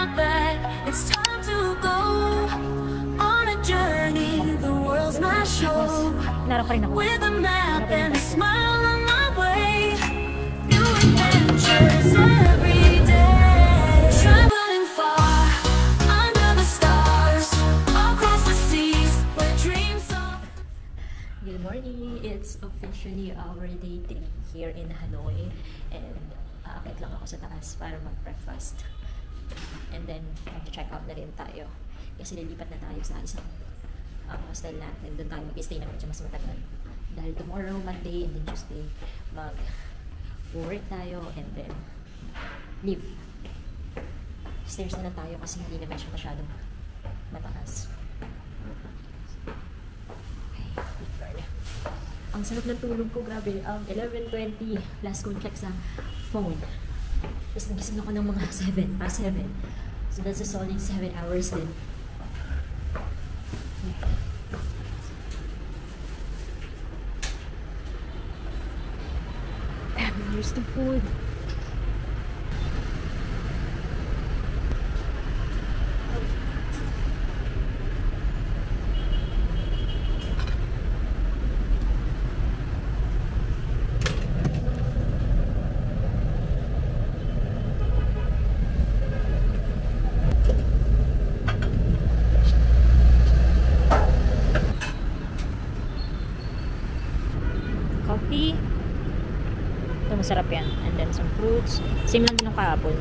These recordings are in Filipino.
not back. It's time to go on a journey. The world's my show. With a map and a smile on my way. New adventures every day. Traveling far under the stars, across the seas where dreams are. Good morning! It's officially our day 3 here in Hanoi, and aakit lang ako sa taas para mag-breakfast. And then, mag-check out na rin tayo. Kasi lilipat na tayo sa isang hostel natin. Doon tayo mag-stay na medyo mas matagal. Dahil tomorrow, Monday, and then Tuesday, mag-work tayo and then leave. Stairs na lang tayo kasi hindi naman siya masyadong mataas. Okay. Ang sarap ng tulog ko, grabe. 11:20, last ko check sa phone. Tapos nagising ako ng mga 7, past 7. So that's a solid 7 hours din. Here's the food. Coffee. Ito, masarap yan. And then some fruits. Same lang din ng kahapon.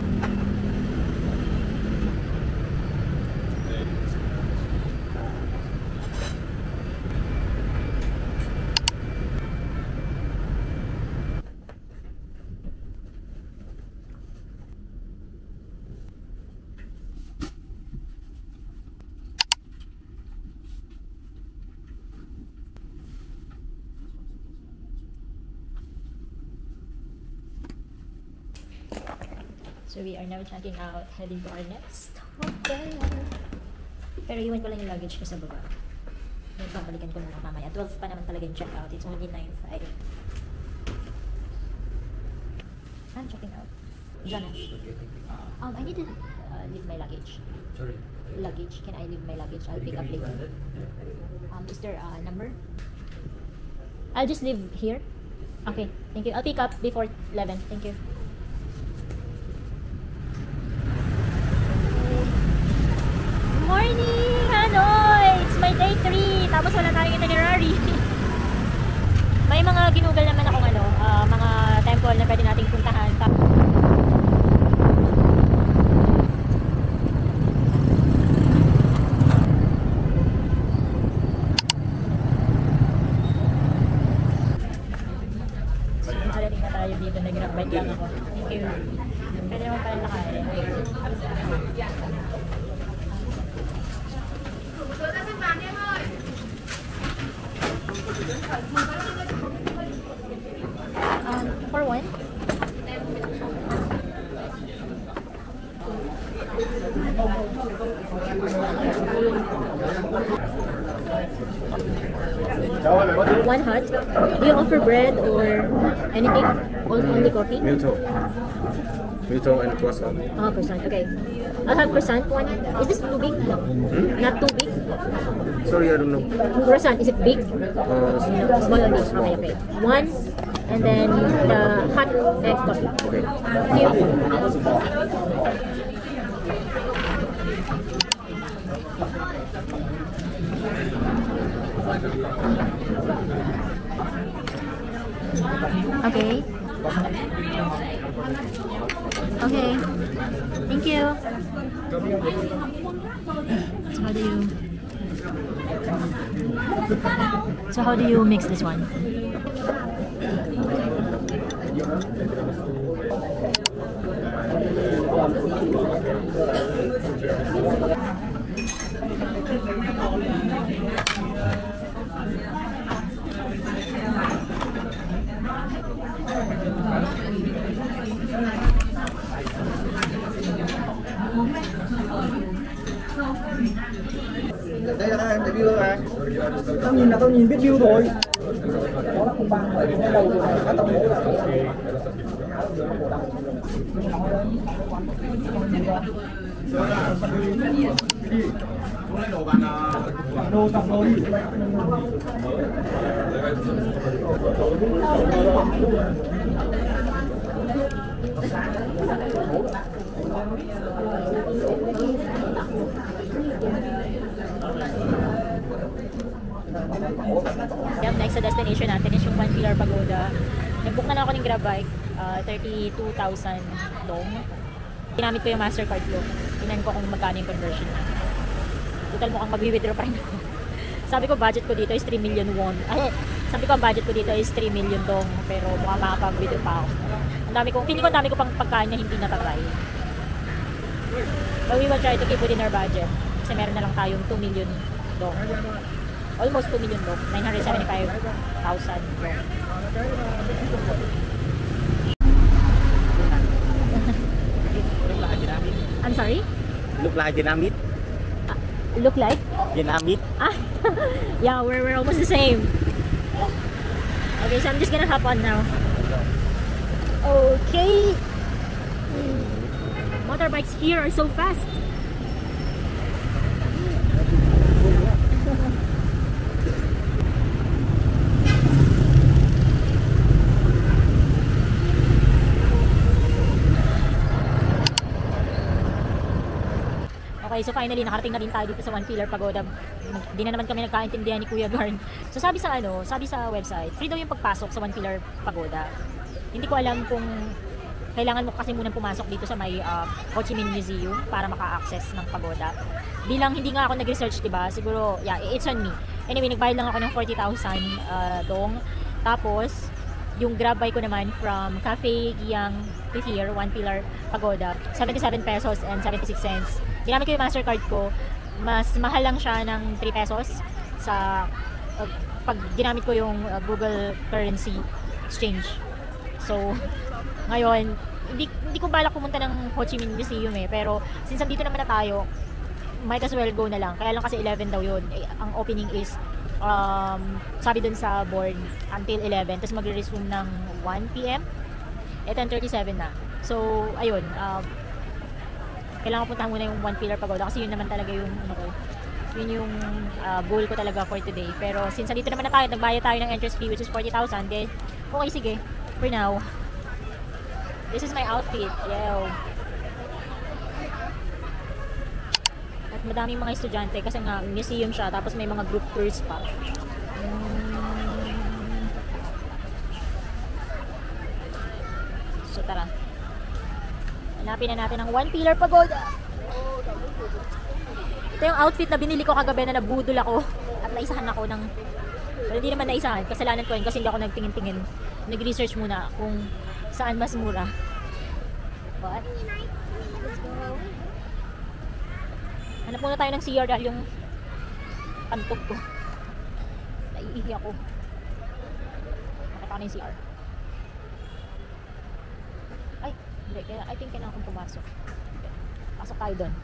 So we are now checking out, heading to our next hotel. Pero iwan ko lang yung luggage ko sa baba. Babalikan ko na lang mamaya. 12 pa naman talaga yung check out. It's only 9:05. I'm checking out. Jonah. I need to leave my luggage. Sorry. Luggage. Can I leave my luggage? I'll pick up later. Is there a number? I'll just leave here. Okay. Thank you. I'll pick up before 11. Thank you. Morning, Hanoi! It's my day 3. Tapos wala tayong itinerary. May mga ginugal naman akong mga temple na pwede nating puntahan. So, nakarating na tayo dito. Nag-grab-bike lang ako. Thank you. Pwede naman pala nakain. For one? One hot? Do you offer bread or anything? Only coffee? Milto and croissant. Oh, croissant. Okay. I'll have croissant one. Is this too big? No. Not too big? Sorry, I don't know. Croissant, is it big? Small or big? Okay, okay. One, and then the hot egg coffee. Okay. Thank you. Okay. Okay. Thank you. So how do you mix this one? Đây là em thấy view mà. Tao nhìn là tao nhìn biết view rồi. Đó là 037 đến đầu rồi. Các tao nhớ là Yung next sa destination natin is yung One Pillar Pagoda. Nag-book na ako ng grab bike, 32,000 dong. Ginamit ko yung Mastercard ko. Tingnan ko kung magkano yung conversion na. Total mukhang mag-withdraw pa rin ako. Sabi ko budget ko dito is 3 million won. Ay, sabi ko ang budget ko dito is 3 million dong. Pero mukhang makapag-withdraw pa ako. Ang dami ko, feeling ko ang dami ko pang pagkain na hindi natatry. But we will try to keep within our budget. Kasi meron na lang tayong 2 million dong. Almost 2 million dong. 975,000 dong. I'm sorry? Look like Dynamite. Look like? Dynamite. Ah, yeah, we're almost the same. Okay, so I'm just gonna hop on now. Okay. Motorbikes here are so fast. Okay, so finally nakarating na din tayo dito sa One Pillar Pagoda. Hindi na naman kami nagkaintindihan ni Kuya Garn. So sabi sa website, free daw yung pagpasok sa One Pillar Pagoda. Hindi ko alam kung kailangan mo kasi munang pumasok dito sa may Ho Chi Minh Museum para maka-access ng pagoda. Bilang hindi nga ako nag-research, diba? Siguro, yeah, it's on me. Anyway, nagbayad lang ako ng 40,000 dong. Tapos, yung grab bike ko naman from Cafe Giang to here, One Pillar Pagoda, 77 pesos and 76 cents. Ginamit ko yung Mastercard ko. Mas mahal lang siya ng 3 pesos sa pag ginamit ko yung Google Currency Exchange. So, ngayon, hindi ko balak pumunta ng Ho Chi Minh Museum pero since nandito naman na tayo, might as well go na lang. Kaya lang kasi 11 daw yun. Ang opening is sabi dun sa board until 11, tapos magre-resume ng 1 PM 10:37 na. So, ayun, kailangan ko puntahan muna yung One Pillar Pagoda kasi yun naman talaga yung yun yung goal ko talaga for today. Pero since dito naman na tayo, nagbayad tayo ng entrance fee which is 40,000, then okay, sige, for now. This is my outfit. Yo. At madaming mga estudyante kasi nga museum siya, tapos may mga group tours pa. So tara. Hanapin na natin ang One Pillar Pagoda. Ito yung outfit na binili ko kagabi na nabudol ako at naisahan ako ng, well, hindi naman naisahan, kasalanan ko yun kasi hindi ako nagtingin-tingin. Nag-research muna kung saan mas mura. But let's go. Hanap muna tayo ng CR dahil yung pantok ko, naiihi ako. Nakita ko na yung CR. Ay, hindi, kaya I think kailangan kong pumasok. Okay. Pasok tayo doon.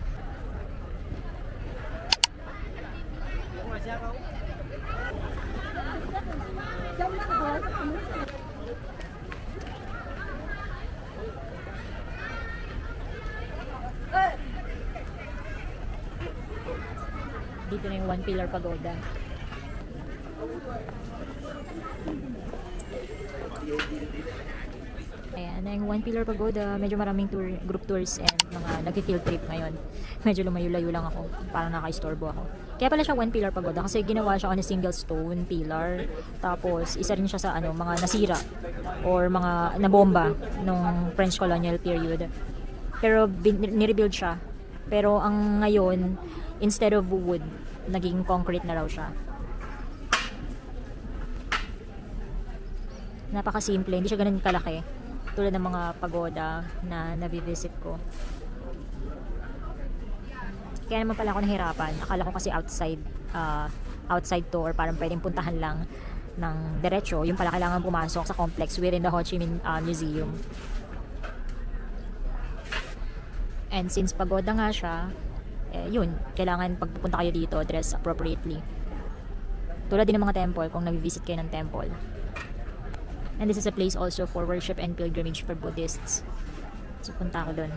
Dito na yung One Pillar Pagoda. Ayan na yung One Pillar Pagoda. Medyo maraming group tours and mga nag-field trip ngayon. Medyo lumayo-layo lang ako. Parang naka-istorbo ako. Kaya pala siya One Pillar Pagoda kasi ginawa siya on a single stone pillar. Tapos isa rin siya sa mga nasira or mga nabomba nung French colonial period. Pero nirebuild siya. Pero ang ngayon, instead of wood, naging concrete na raw siya. Napakasimple, hindi siya ganun kalaki. Tulad ng mga pagoda na nabivisit ko. Kaya naman pala ako nahirapan. Akala ko kasi outside to or parang pwedeng puntahan lang ng diretso. Yung pala kailangan pumasok sa complex within the Ho Chi Minh Museum. And since pagoda nga siya, yun, kailangan pagpupunta kayo dito, dress appropriately. Tulad din ng mga temple, kung nag-visit kayo ng temple. And this is a place also for worship and pilgrimage for Buddhists. So punta ako dun.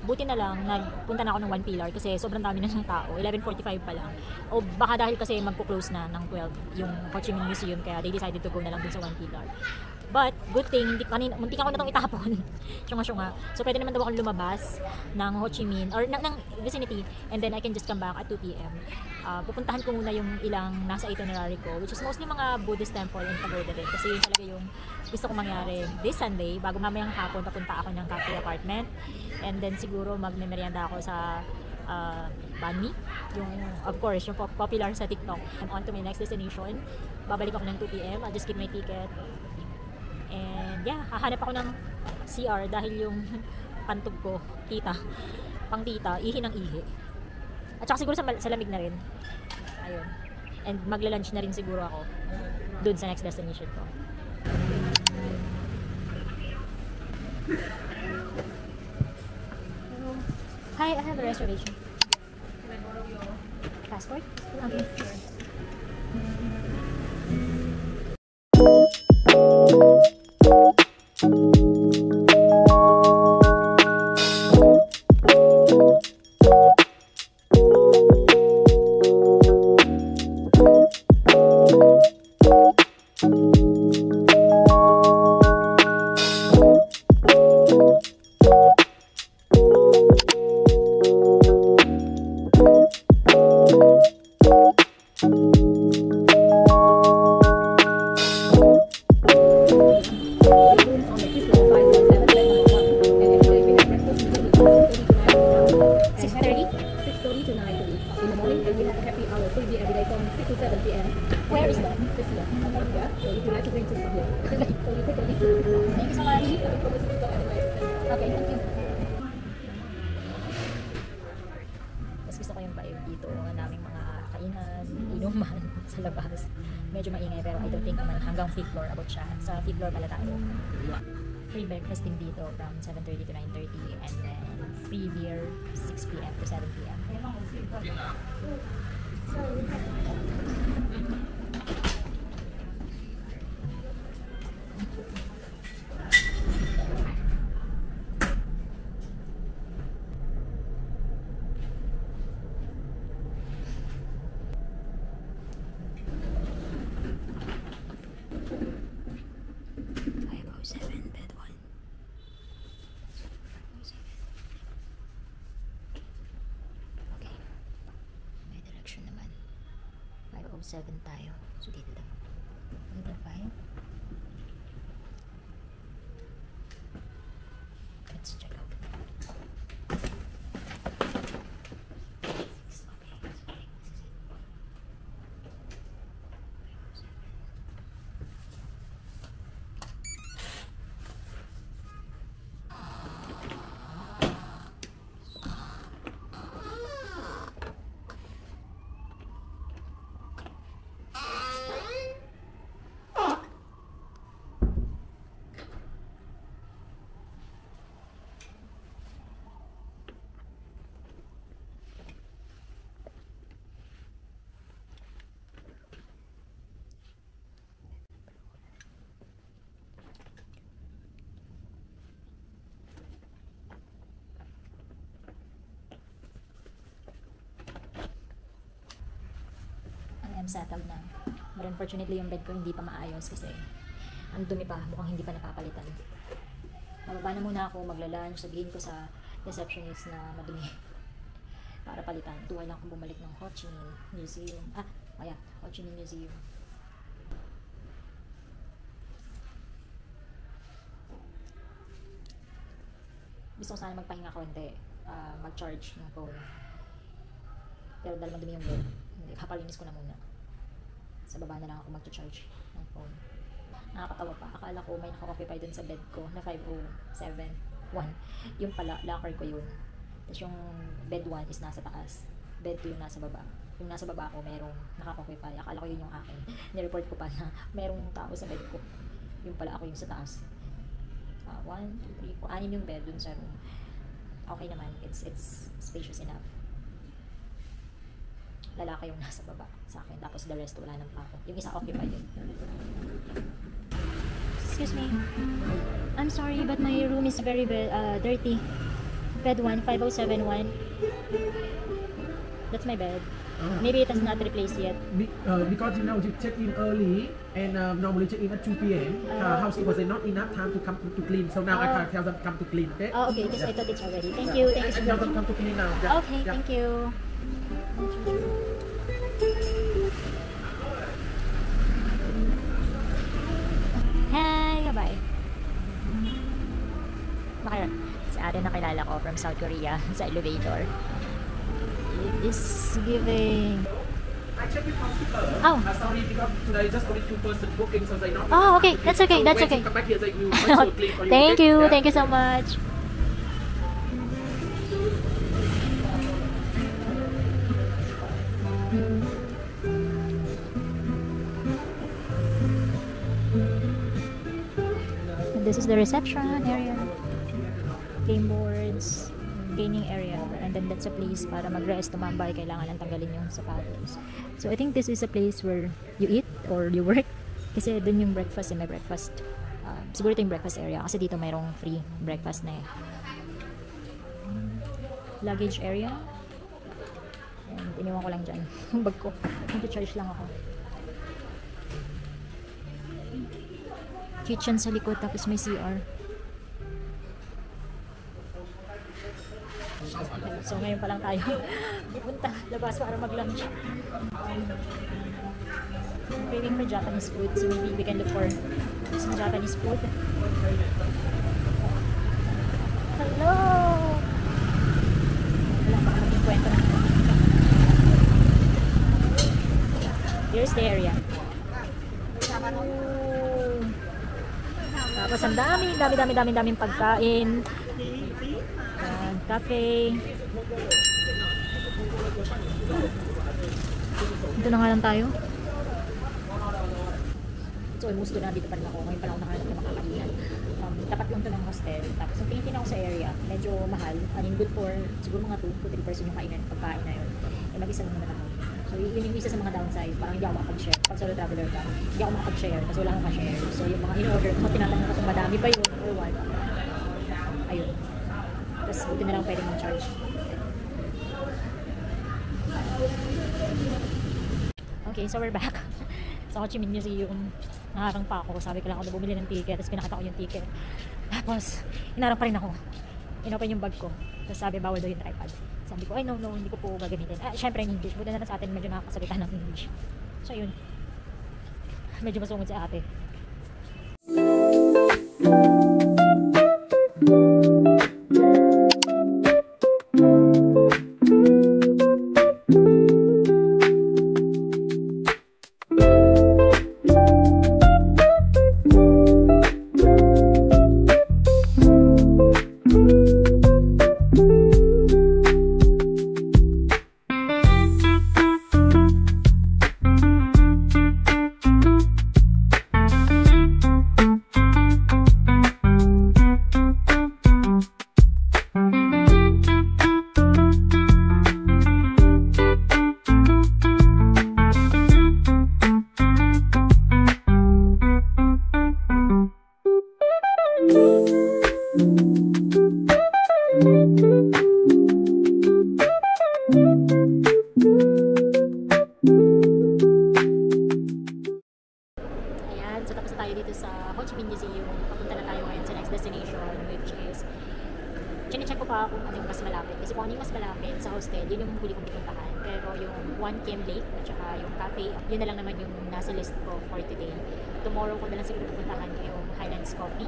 buti na lang, nagpunta na ako ng 1 pillar kasi sobrang dami na ng tao. 11:45 pa lang. O baka dahil kasi magpo-close na ng 12 yung Ho Chi Minh Museum, kaya they decided to go na lang dun sa 1 pillar. But, good thing, muntik ako na itong itapon. Syunga-syunga. So, pwede naman daw akong lumabas ng Ho Chi Minh, or ng vicinity, and then I can just come back at 2 p.m. Pupuntahan ko muna yung ilang nasa itinerary ko, which is mostly mga Buddhist temple and pagoda din. Kasi yun talaga yung gusto ko mangyari this Sunday, bago mamayang hapon, papunta ako ng cafe apartment. And then, siguro magme-merienda ako sa banh mi, yung, of course, yung popular sa TikTok. I'm on to my next destination. Babalik ako ng 2 p.m. I'll just get my ticket. And yeah, hahanap ako ng CR dahil yung pantog ko, pang tita, ihi ng ihi. At saka siguro sa lamig na rin. Ayun. And magla-lunch na rin siguro ako dun sa next destination ko. Hi, I have a reservation. Passport? Okay. Sa labas. Medyo maingay pero I don't think naman hanggang 5th floor abot siya. Sa 5th floor pala tayo. Free breakfast din dito from 7:30 to 9:30 and then free beer 6 p.m. to 7 p.m. May direction naman. 507 tayo. So dito lang. Dito 5. Let's check out. I'm settled na. But unfortunately, yung bed ko hindi pa maayos kasi ang dumi pa, mukhang hindi pa napapalitan. Mababa na muna ako, magla-lunch, sabihin ko sa receptionist na madumi para palitan. Tuwa lang akong bumalik ng Ho Chi Minh Museum. Ho Chi Minh Museum. Gusto ko sana magpahinga konti, mag-charge ng phone. Pero dahil madumi yung bed, hindi, papalinis ko na muna. Sa baba na lang ako mag-charge ng phone. Nakakatawa pa. Akala ko may naka-occupy dun sa bed ko na 5071. Yung pala, locker ko yun. Tapos yung bed 1 is nasa taas. Bed 2 yung nasa baba. Yung nasa baba ko, merong naka-occupy. Akala ko yun yung akin. Nireport ko pa na merong tao sa bed ko. Yung pala ako yung sa taas. 1, 2, 3, 4. 6 yung bed dun sa room. Okay naman. It's spacious enough. Lalaki yung nasa baba sa akin. Tapos the rest wala nang pako. Yung isa occupied yun. Excuse me. I'm sorry but my room is very dirty. Bed 1, 5071. That's my bed. Maybe it has not replaced yet. Because you know you check in early and normally check in at 2 p.m. Housekeeper said not enough time to come to clean, so now I can tell them come to clean. Okay? Oh, okay. Because I thought it's already. Thank you. Thank you so Tell much. them come to clean now. Okay, thank you. Hi, bye-bye. Bakit? Si ate na kilala ko from South Korea sa elevator. It is giving... I check with housekeeper. Oh. Sorry, because today just only 2-person booking, so they not. Oh, okay. That's okay. That's When okay. you come back here, they will also clean for you. Thank okay? you. Yeah. Thank you so much. And this is the reception area. Game boards, gaming area, and then that's a place para mag-rest, tumambay, kailangan lang tanggalin yung sapatos. So I think this is a place where you eat or you work kasi dun yung breakfast, may breakfast. Siguro ito yung breakfast area kasi dito mayroong free breakfast na luggage area. And iniwan ko lang dyan yung bag ko. Mag-charge lang ako. Kitchen sa likod tapos may CR. So ngayon pa lang tayo pupunta labas para mag-lunch. I'm craving for Japanese food, so maybe we can look for some Japanese food. Hello! Wala, baka maging kwento na. Here's the area. Oh. Tapos ang daming pagkain. Cafe. Dito na nga lang tayo. So almost doon na, dito pa rin ako. Ngayon pa lang ako nakahanap ng makakainan. Tapat lang ito ng hostel. Tapos nung tingin ako sa area, medyo mahal. I mean, good for siguro mga 2-3 person yung pagkain na yun. Eh mag-isa lang naman ako. So yun yung isa sa mga downside. Parang hindi ako makapag-share. Pag solo traveler ka, hindi ako makapag-share kasi wala akong ka-share. So yung mga in-order ko, tinatanong ko kung madami ba yun or what. Ayun. Tapos buti na lang pwede mong charge. Okay, so we're back. Sa Ho Chi Minh Museum. Nakakangpa ako. Sabi ko lang ako na bumili ng ticket. Tapos pinakita ko yung ticket. Tapos, hinarang pa rin ako. Inopen yung bag ko. Tapos sabi, bawal daw yung tripod. Sabi ko, ay no, hindi ko po gagamitin. Syempre in English. Buti na lang sa atin medyo nakakasalita ng English. So yun. Medyo masungod si ate. Chine-check ko pa kung ano yung mas malapit. Kasi kung ano yung mas malapit sa hostel, yun yung huli kong pupuntahan. Pero yung One Kiem Lake at saka yung cafe, yun na lang naman yung nasa list ko for today. Tomorrow ko na lang siguro pupuntahan yung Highlands Coffee.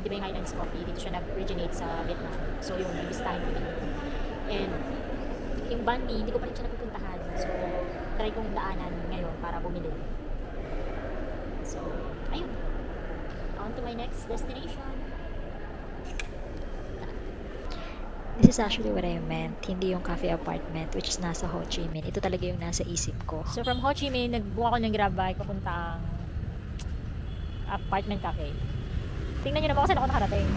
Di ba yung Highlands Coffee? Dito siya nag-originate sa Vietnam. So yung ibistahin ko din. And yung banh mi, hindi ko pa rin siya napupuntahan. So try kong daanan ngayon para bumili. So, ayun. On to my next destination. This is actually what I meant. Hindi yung cafe apartment which is nasa Ho Chi Minh. Ito talaga yung nasa isip ko. So from Ho Chi Minh, nagbuka ko ng grab bike papuntang apartment cafe. Tingnan nyo na ba kung saan ako nakarating.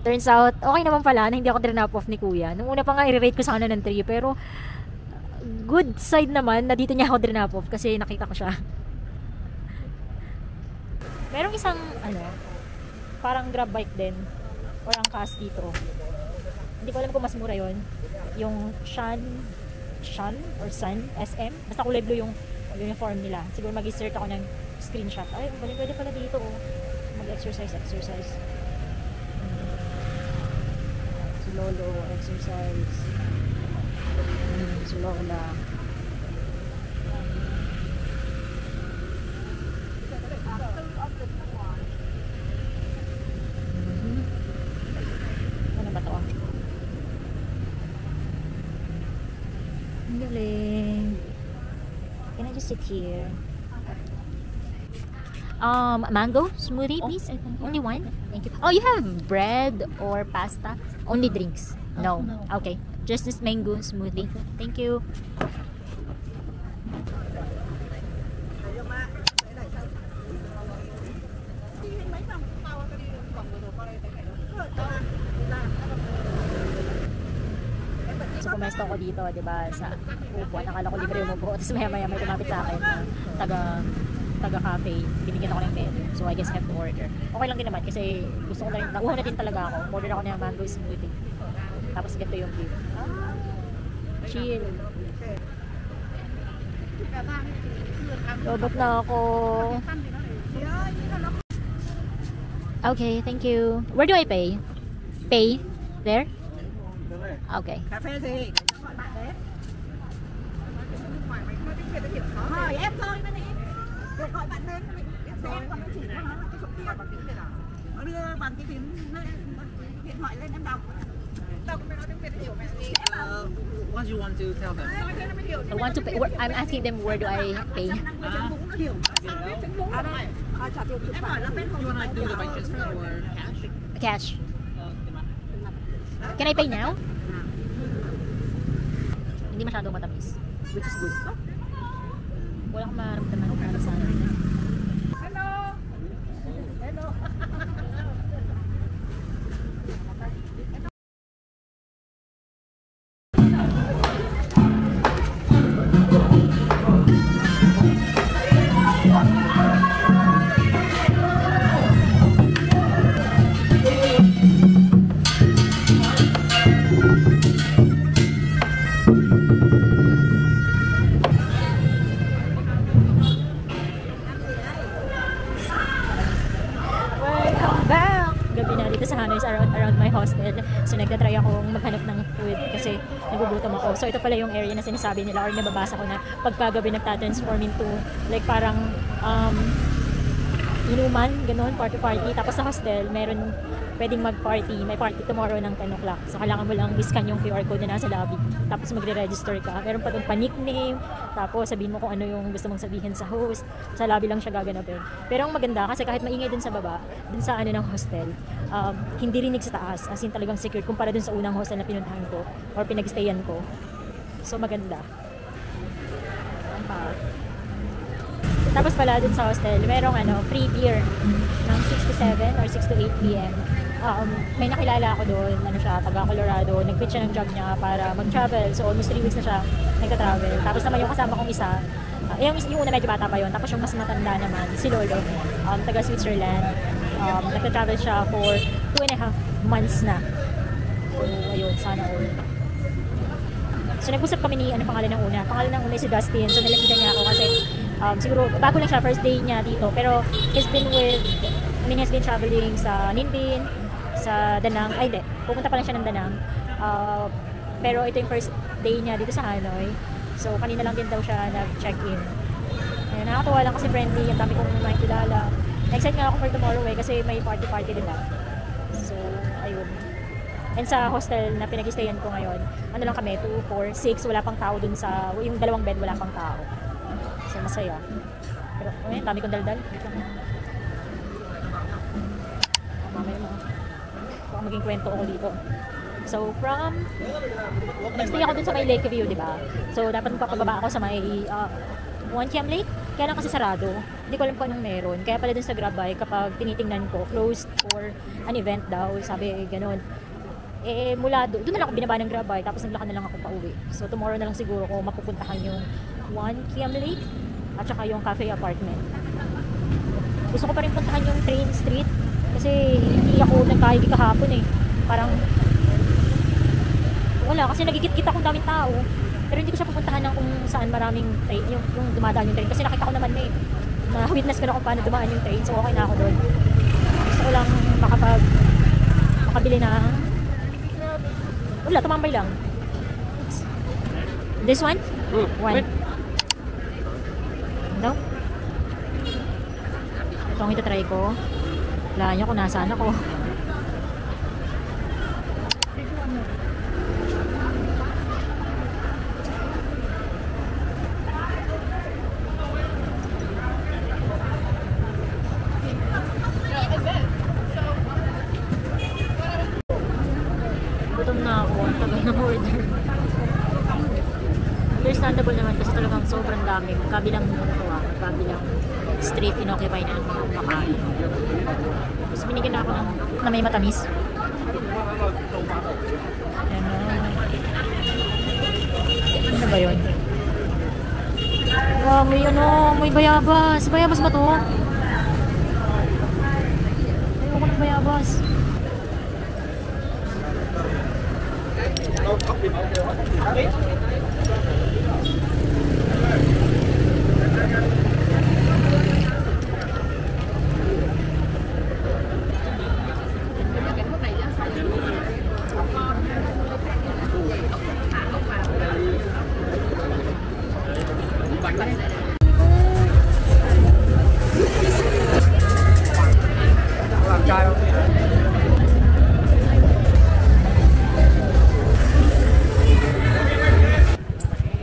Turns out, okay naman pala na hindi ako drop off ni Kuya. Nung una pa nga i-rate ko sa kanya ng 3, pero good side naman na dito niya ako drop off kasi nakita ko siya. Merong isang, parang grab bike din. Or angkas dito. Hindi ko alam kung mas mura yon. Yung Shan or Sun, SM. Basta kulay blue yung uniform nila. Siguro mag-insert ako ng screenshot. Ay, pwede pala dito. Mag-exercise. Si Lolo, exercise. Si Lola. Ano ba to? Ang galing. Can I just sit here? Mango smoothie, please. Only one. Thank you. Oh, you have bread or pasta? Only drinks? No. Okay. Just this mango smoothie. Thank you. So, pumesto ko dito, diba, sa upuan. Nakala ko libre umupo. Tapos maya may tumapit sa akin na taga-cafe. Binigyan ako ng menu. So, I guess I have to order. Okay lang din naman kasi gusto ko na rin, nauuna din talaga ako. Order ako ng mango smoothie. Tapos ganito yung view. Chill. Robot na ako. Okay, thank you. Where do I pay? Pay? There? Okay. Cà phê gì? Hỏi em thôi bên em. Được gọi bạn lên em xem còn chỉ cái số kia bằng tiếng Việt à? Nó đưa bằng cái tiếng điện thoại lên em đọc. Đọc cái nói tiếng Việt hiểu mẹ gì? What do you want to tell them? I want to pay. I'm asking them where do I pay? Hiểu. À đây. Trả tiền em hỏi là bên You want to do the bank transfer or cash? Cash. Can I pay now? Hindi masyadong matamis, which is good. Wala akong maramdaman kung ano sana. Hello. Hello. Around my hostel. So nagtatry akong maghanap ng food kasi nagugutom ako. So ito pala yung area na sinasabi nila or nababasa ko na pagkagabi nagtatransform into like parang inuman, ganun, party. Tapos sa hostel, meron pwedeng mag-party. May party tomorrow ng 10 o'clock. So kailangan mo lang i-scan yung QR code na nasa lobby. Tapos magre-register ka. Meron pa doon pa-nickname. Tapos sabihin mo kung ano yung gusto mong sabihin sa host. Sa lobby lang siya gaganapin. Pero ang maganda kasi kahit maingay dun sa baba, dun sa ano ng hostel, hindi rinig sa taas. As in talagang secure kumpara dun sa unang hostel na pinuntahan ko or pinag-stayan ko. So maganda. Tapos pala dun sa hostel, merong free beer ng 6 to 7 or 6 to 8 p.m. May nakilala ako doon, taga Colorado, nag-pitch siya ng job niya para mag-travel. So almost 3 weeks na siya nagka-travel. Tapos naman yung kasama kong isa, yung una medyo bata pa yun. Tapos yung mas matanda naman, si Lolo, taga Switzerland. Nagka-travel siya for 2.5 months na. So ayun, sana all. So nag-usap kami ni, pangalan ng una? Pangalan ng una si Dustin. So nalapitan niya ako kasi siguro bago lang siya, first day niya dito. Pero he's been traveling sa Ninh, sa Danang. Ay, hindi. Pupunta pa lang siya ng Danang. Pero ito yung first day niya dito sa Hanoi. So kanina lang din daw siya nag-check-in. Ayun, nakakatuwa lang kasi friendly. Ang dami kong makikilala. Excited nga ako for tomorrow kasi may party din na. So, ayun. And sa hostel na pinag-stayan ko ngayon, lang kami, 2, 4, 6, wala pang tao dun sa, yung dalawang bed wala pang tao. So masaya. Pero, dami kong daldal. Mamaya mo. Baka maging kwento ako dito. So nag-stay ako dun sa may Lakeview, di ba? So dapat magpapababa ako sa may One Kiam Lake. Kaya lang kasi sarado. Hindi ko alam kung anong meron. Kaya pala dun sa grab bike, kapag tinitingnan ko, closed for an event daw. Sabi, ganun. Mula doon na lang ako binaba ng grab bike, tapos naglakad na lang ako pauwi. So tomorrow na lang siguro ko mapupuntahan yung One Kiam Lake at saka yung cafe apartment. Gusto ko pa rin puntahan yung train street. Kasi hindi ako nagkahigi kahapon eh. Parang wala, kasi nagigit-git akong daming tao. Pero hindi ko siya pupuntahan ng kung saan maraming train, yung dumadaan yung train. Kasi nakita ko naman na eh. Na-witness ko na kung paano dumaan yung train. So okay na ako doon. Gusto ko lang makabili na wala, tumambay lang. This one? One. Daw? Ito ang itatry ko. Wala nyo kung nasaan ako. Gutom na ako. Ang tagal na order. Understandable naman kasi talagang sobrang dami. Magkabilang magkabilang street inoccupy na ang mga kumakain. Tapos binigyan na ako na may matamis. Ano ba yun? Wow, may bayabas. Bayabas ba to? Ayoko ng bayabas.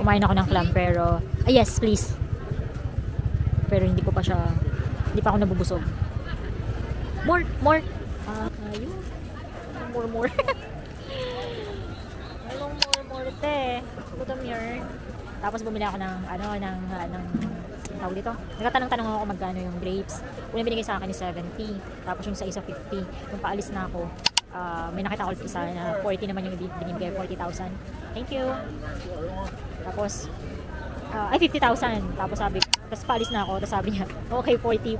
Kumain ako ng clam pero yes please, pero hindi pa ako nabubusog. More ayun, more anong more te gutom yun. Tapos bumili ako ng tawag dito, nagtatanong ako magkano yung grapes. Una binigay sa akin is 70, tapos yung isa 50. Nung paalis na ako, may nakita ko isa na 40 naman yung binibigay, 40,000. Thank you. Tapos ay 50,000. Tapos paalis na ako, tapos sabi niya okay, 40.